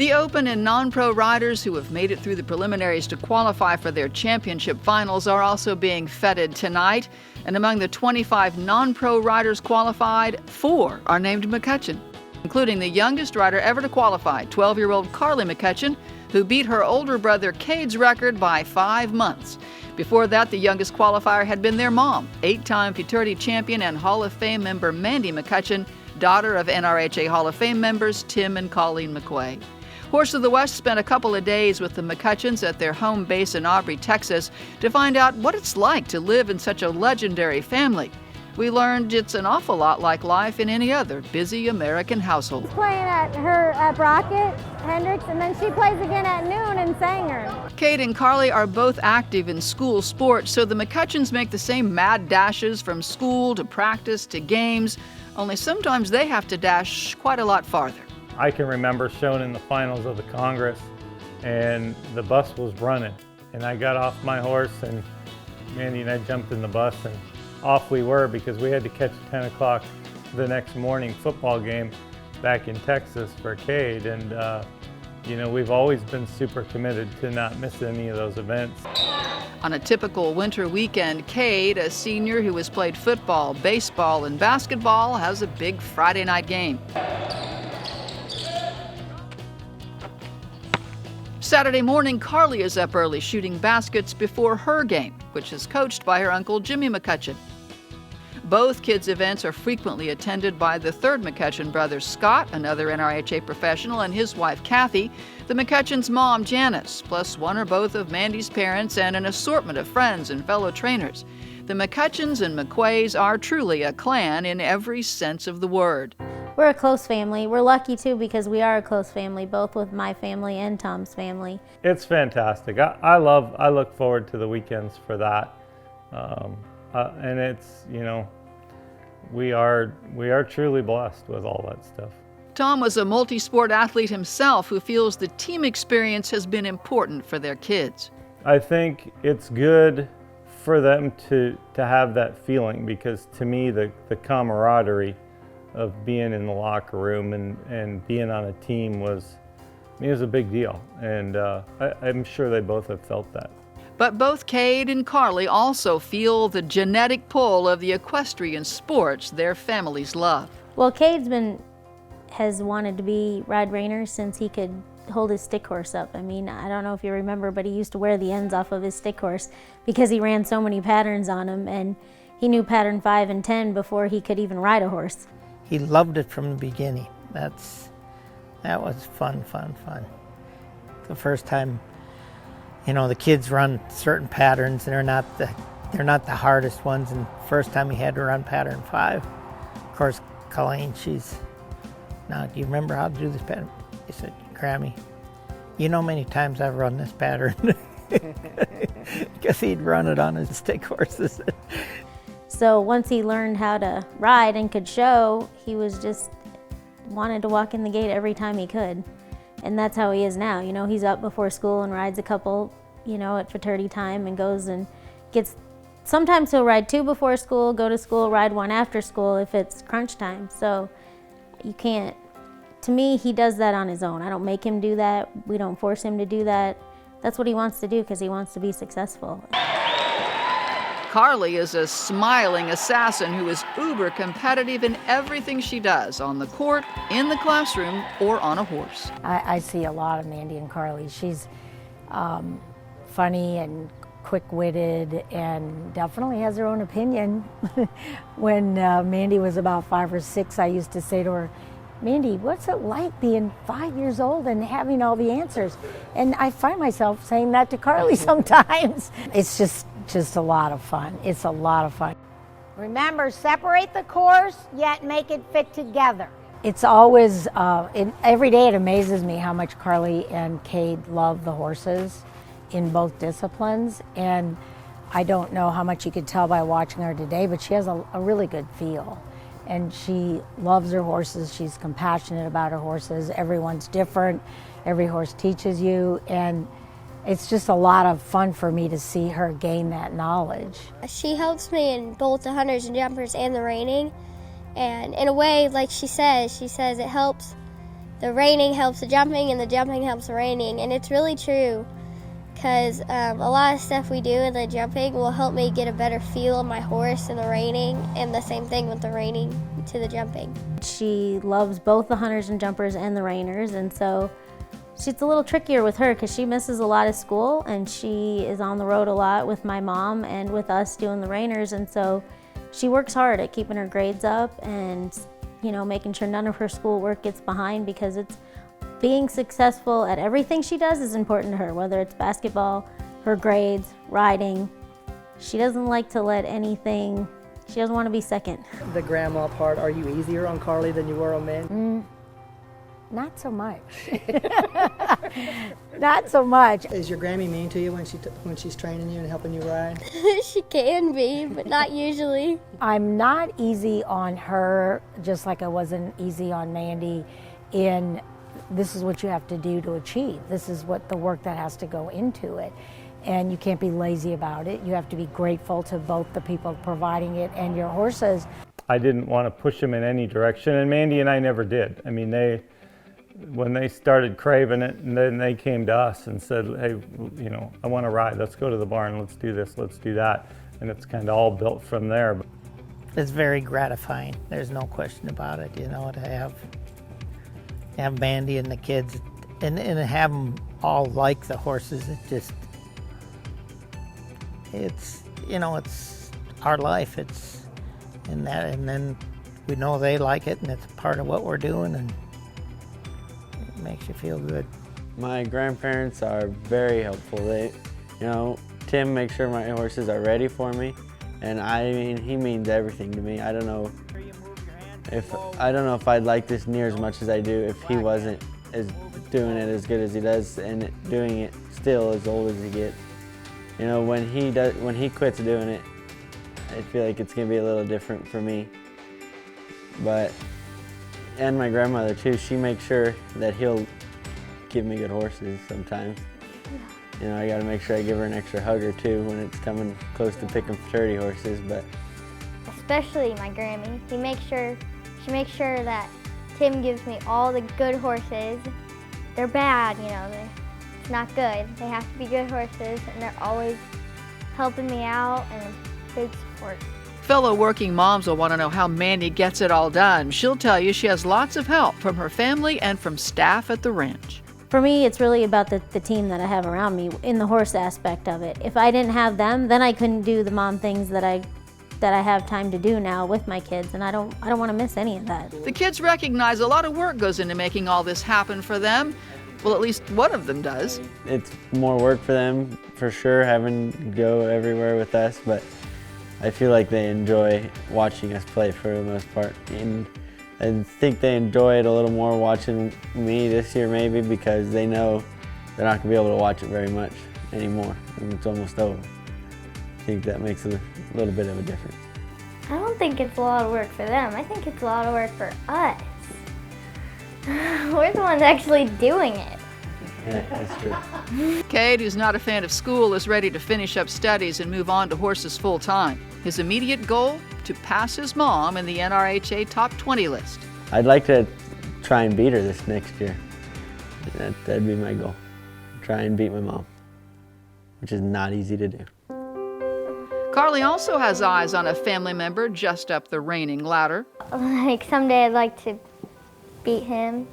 The open and non-pro riders who have made it through the preliminaries to qualify for their championship finals are also being feted tonight. And among the 25 non-pro riders qualified, 4 are named McCutcheon, including the youngest rider ever to qualify, 12-year-old Carly McCutcheon, who beat her older brother Cade's record by 5 months. Before that, the youngest qualifier had been their mom, 8-time Futurity champion and Hall of Fame member Mandy McCutcheon, daughter of NRHA Hall of Fame members Tim and Colleen McQuay. Horse of the West spent a couple of days with the McCutcheons at their home base in Aubrey, Texas, to find out what it's like to live in such a legendary family. We learned it's an awful lot like life in any other busy American household. Playing at Brockett, Hendricks, and then she plays again at noon in Sanger. Kate and Carly are both active in school sports, so the McCutcheons make the same mad dashes from school to practice to games, only sometimes they have to dash quite a lot farther. I can remember showing in the finals of the Congress, and the bus was running, and I got off my horse, and Mandy and I jumped in the bus, and off we were, because we had to catch a 10 o'clock the next morning football game back in Texas for Cade. And you know, we've always been super committed to not miss any of those events. On a typical winter weekend, Cade, a senior who has played football, baseball, and basketball, has a big Friday night game. Saturday morning, Carly is up early shooting baskets before her game, which is coached by her uncle Jimmy McCutcheon. Both kids' events are frequently attended by the third McCutcheon brother, Scott, another NRHA professional, and his wife, Kathy, the McCutcheon's mom, Janice, plus one or both of Mandy's parents and an assortment of friends and fellow trainers. The McCutcheons and McQuays are truly a clan in every sense of the word. We're a close family. We're lucky too because we are a close family, both with my family and Tom's family. It's fantastic. I look forward to the weekends for that. And it's, you know, we are truly blessed with all that stuff. Tom was a multi-sport athlete himself who feels the team experience has been important for their kids. I think it's good for them to have that feeling, because to me the camaraderie of being in the locker room and being on a team was a big deal, and I'm sure they both have felt that. But both Cade and Carly also feel the genetic pull of the equestrian sports their families love. Well, Cade's has wanted to be ride reiner since he could hold his stick horse up. I mean, I don't know if you remember, but he used to wear the ends off of his stick horse because he ran so many patterns on him, and he knew pattern 5 and 10 before he could even ride a horse. He loved it from the beginning. That was fun. The first time, you know, the kids run certain patterns, and they're not the hardest ones. And first time he had to run pattern 5. Of course, Colleen, now, do you remember how to do this pattern? He said, Grammy, you know many times I've run this pattern. Because he'd run it on his stick horses. So once he learned how to ride and could show, he was just wanted to walk in the gate every time he could. And that's how he is now. You know, he's up before school and rides a couple, you know, at fraternity time, and goes and gets, sometimes he'll ride 2 before school, go to school, ride 1 after school if it's crunch time. So you can't, to me, he does that on his own. I don't make him do that. We don't force him to do that. That's what he wants to do because he wants to be successful. Carly is a smiling assassin who is uber competitive in everything she does, on the court, in the classroom, or on a horse. I see a lot of Mandy and Carly. She's funny and quick-witted and definitely has her own opinion. When Mandy was about 5 or 6, I used to say to her, Mandy, what's it like being 5 years old and having all the answers? And I find myself saying that to Carly sometimes. It's just a lot of fun. It's a lot of fun. Remember, separate the course, yet make it fit together. It's always, every day it amazes me how much Carly and Cade love the horses in both disciplines. And I don't know how much you could tell by watching her today, but she has a really good feel. And she loves her horses. She's compassionate about her horses. Everyone's different. Every horse teaches you. And it's just a lot of fun for me to see her gain that knowledge. She helps me in both the hunters and jumpers and the reining. And in a way, like she says it helps the reining helps the jumping and the jumping helps the reining. And it's really true, because a lot of stuff we do in the jumping will help me get a better feel of my horse in the reining, and the same thing with the reining to the jumping. She loves both the hunters and jumpers and the reiners, and so it's a little trickier with her because she misses a lot of school and she is on the road a lot with my mom and with us doing the reiners, and so she works hard at keeping her grades up and, you know, making sure none of her schoolwork gets behind, because it's being successful at everything she does is important to her, whether it's basketball, her grades, riding. She doesn't like to let anything, she doesn't want to be second. The grandma part, are you easier on Carly than you were on Mandy? Not so much. Not so much. Is your Grammy mean to you when she's training you and helping you ride? She can be, but not usually. I'm not easy on her, just like I wasn't easy on Mandy, in this is what you have to do to achieve. This is what the work that has to go into it. And you can't be lazy about it. You have to be grateful to both the people providing it and your horses. I didn't want to push them in any direction, and Mandy and I never did. I mean, when they started craving it, and then they came to us and said, hey, you know, I want to ride. Let's go to the barn. Let's do this. Let's do that. And it's kind of all built from there. It's very gratifying. There's no question about it. You know, to have Mandy and the kids and have them all like the horses. It's you know, it's our life. It's in that, and then we know they like it, and it's part of what we're doing, and it makes you feel good. My grandparents are very helpful. Tim makes sure my horses are ready for me, and I mean, he means everything to me. I don't know if I'd like this near as much as I do if he wasn't doing it as good as he does and doing it still as old as he gets. You know, when he quits doing it, I feel like it's gonna be a little different for me. And my grandmother too, she makes sure that he'll give me good horses sometimes. You know, I gotta make sure I give her an extra hug or two when it's coming close to picking futurity horses, but. Especially my Grammy. She makes sure that Tim gives me all the good horses. They're bad, you know, it's not good. They have to be good horses, and they're always helping me out and a big support. Fellow working moms will want to know how Mandy gets it all done. She'll tell you she has lots of help from her family and from staff at the ranch. For me, it's really about the team that I have around me in the horse aspect of it. If I didn't have them, then I couldn't do the mom things that I have time to do now with my kids, and I don't want to miss any of that. The kids recognize a lot of work goes into making all this happen for them. Well, at least one of them does. It's more work for them, for sure, having to go everywhere with us, but I feel like they enjoy watching us play for the most part. And I think they enjoy it a little more watching me this year maybe because they know they're not going to be able to watch it very much anymore. And it's almost over. I think that makes a little bit of a difference. I don't think it's a lot of work for them. I think it's a lot of work for us. We're the ones actually doing it. Yeah, that's true. Cade, who's not a fan of school, is ready to finish up studies and move on to horses full time. His immediate goal? To pass his mom in the NRHA Top 20 list. I'd like to try and beat her this next year. That'd be my goal. Try and beat my mom, which is not easy to do. Carly also has eyes on a family member just up the reigning ladder. Like someday I'd like to beat him.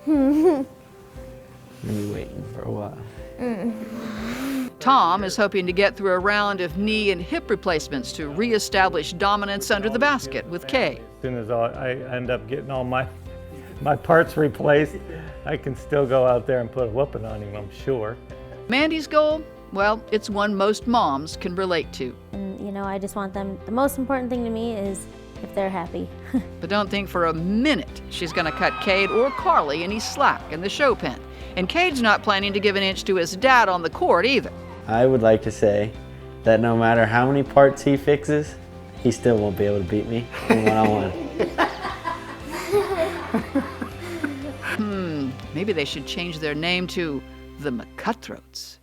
I'll be waiting for a while. Tom is hoping to get through a round of knee and hip replacements to reestablish dominance under the basket with Kay. As soon as I end up getting all my parts replaced, I can still go out there and put a whooping on him, I'm sure. Mandy's goal? Well, it's one most moms can relate to. And, you know, I just want them, the most important thing to me is if they're happy. But don't think for a minute she's going to cut Cade or Carly any slack in the show pen. And Cade's not planning to give an inch to his dad on the court either. I would like to say that no matter how many parts he fixes, he still won't be able to beat me in one-on-one. Maybe they should change their name to the McCutthroats.